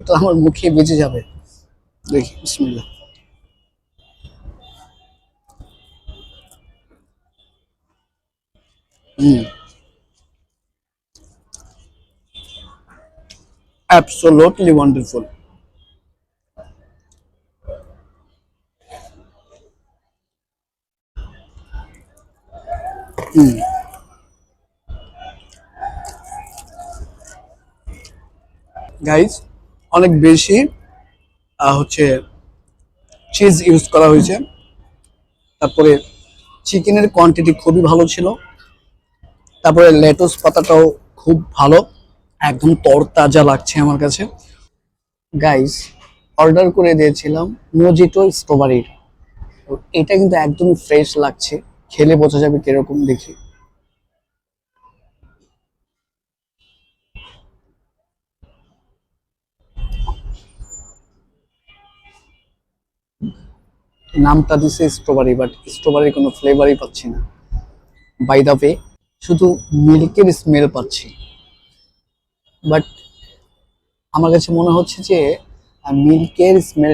তো আমার মুখে বেঁচে যাবে। দেখি, বিসমিল্লাহ। হুম, অ্যাবসোলুটলি ওয়ান্ডারফুল। হুম, গাইস, অনেক বেশি হচ্ছে চিজ ইউজ করা হয়েছে। তারপরে চিকেনের কোয়ান্টিটি খুবই ভালো ছিল। তারপরে লেটুস পাতাটাও খুব ভালো, একদম তরতাজা লাগছে আমার কাছে। গাইস, অর্ডার করে দিয়েছিলাম মোজিটো স্ট্রবেরির। তো এটা কিন্তু একদম ফ্রেশ লাগছে, খেলে বোঝা যাবে কিরকম দেখি। নামটা দিছে স্ট্রবেরি, বাট স্ট্রবেরির কোনো ফ্লেভারই পাচ্ছি না। বাই দ্য ওয়ে, শুধু মিল্কের স্মেল পাচ্ছি। বাট আমার কাছে মনে হচ্ছে যে মিল্কের স্মেল